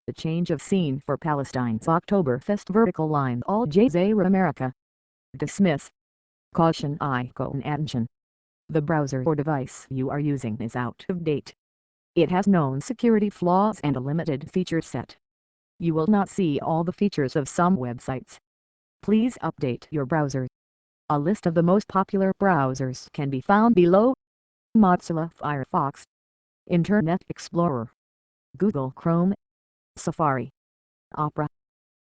The change of scene for Palestine's Oktoberfest vertical line All Jazeera America. Dismiss. Caution icon attention. The browser or device you are using is out of date. It has known security flaws and a limited feature set. You will not see all the features of some websites. Please update your browser. A list of the most popular browsers can be found below. Mozilla Firefox, Internet Explorer, Google Chrome, Safari, Opera.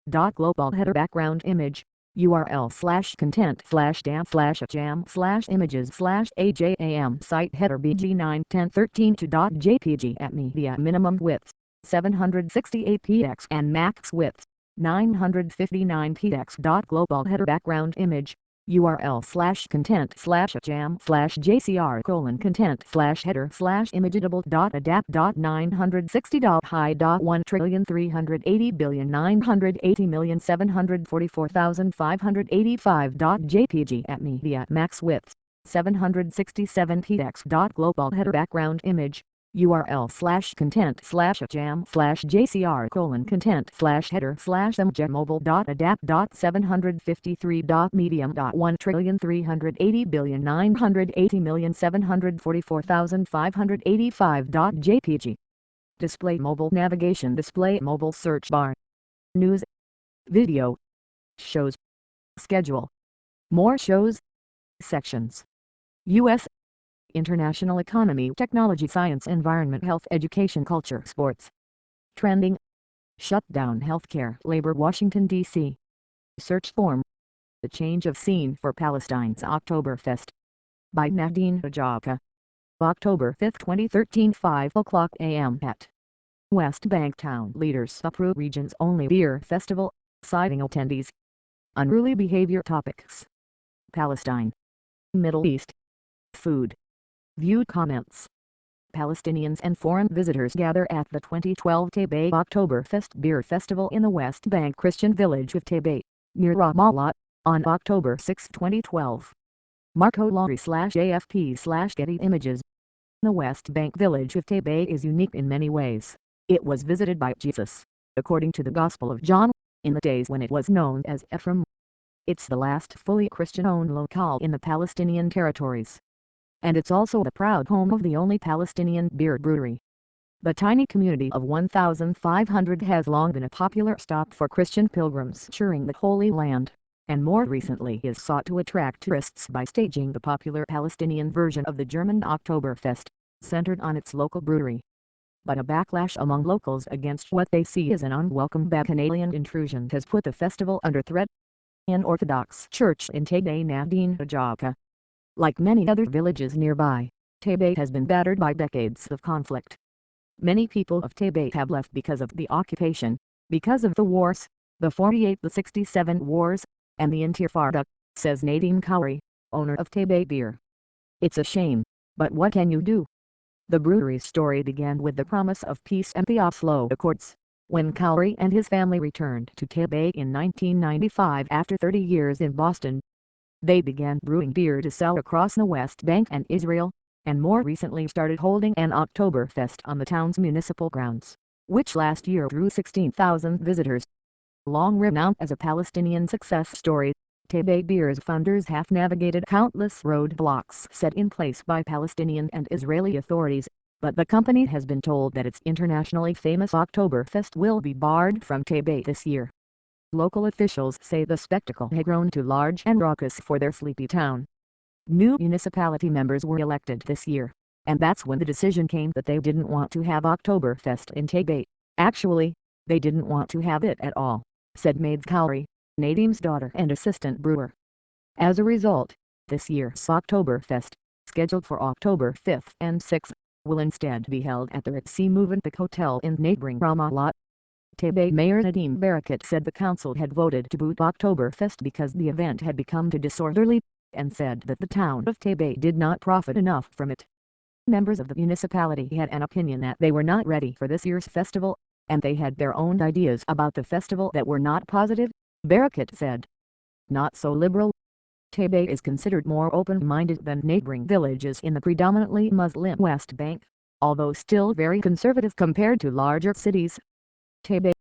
Global header background image, URL/content/jam/images/ajam site header bg91013 at media minimum width 768 px and max width 959 px. Global header background image, URL/content/adapt.960.high.1,380,944,585.jpg at media max width 767 px. Global header background image, URL/content/jam/medium.1,380,980,744,585.jpg. Display mobile navigation, display mobile search bar. News, video, shows, schedule, more shows, sections. U.S. International economy, technology, science, environment, health, education, culture, sports. Trending. Shutdown, healthcare, labor, Washington, D.C. Search form. The change of scene for Palestine's Oktoberfest. By Nadine Ajaka. October 5, 2013, 5 o'clock a.m. at West Bank town leaders approve region's only beer festival, citing attendees. Unruly behavior topics. Palestine. Middle East. Food. View comments. Palestinians and foreign visitors gather at the 2012 Taybeh Oktoberfest Beer Festival in the West Bank Christian village of Taybeh, near Ramallah, on October 6, 2012. Marco Lowry/AFP/Getty Images. The West Bank village of Taybeh is unique in many ways. It was visited by Jesus, according to the Gospel of John, in the days when it was known as Ephraim. It's the last fully Christian-owned locale in the Palestinian territories. And it's also the proud home of the only Palestinian beer brewery. The tiny community of 1,500 has long been a popular stop for Christian pilgrims touring the Holy Land, and more recently is sought to attract tourists by staging the popular Palestinian version of the German Oktoberfest, centered on its local brewery. But a backlash among locals against what they see as an unwelcome bacchanalian intrusion has put the festival under threat. An Orthodox church in Taybeh, Nadine Ajaka. Like many other villages nearby, Taybeh has been battered by decades of conflict. Many people of Taybeh have left because of the occupation, because of the wars, the 48, the 67 wars, and the Intifada, says Nadim Kauri, owner of Taybeh Beer. It's a shame, but what can you do? The brewery's story began with the promise of peace and the Oslo Accords, when Kauri and his family returned to Taybeh in 1995 after 30 years in Boston. They began brewing beer to sell across the West Bank and Israel, and more recently started holding an Oktoberfest on the town's municipal grounds, which last year drew 16,000 visitors. Long renowned as a Palestinian success story, Taybeh Beer's founders have navigated countless roadblocks set in place by Palestinian and Israeli authorities, but the company has been told that its internationally famous Oktoberfest will be barred from Taybeh this year. Local officials say the spectacle had grown too large and raucous for their sleepy town. New municipality members were elected this year, and that's when the decision came that they didn't want to have Oktoberfest in Taybeh. Actually, they didn't want to have it at all, said Maid Kauri, Nadim's daughter and assistant brewer. As a result, this year's Oktoberfest, scheduled for October 5 and 6, will instead be held at the Ritzy Movenpick Hotel in neighboring Ramallah. Taybeh Mayor Nadim Barakat said the council had voted to boot Oktoberfest because the event had become too disorderly, and said that the town of Taybeh did not profit enough from it. Members of the municipality had an opinion that they were not ready for this year's festival, and they had their own ideas about the festival that were not positive, Barakat said. Not so liberal. Taybeh is considered more open-minded than neighboring villages in the predominantly Muslim West Bank, although still very conservative compared to larger cities. Taybeh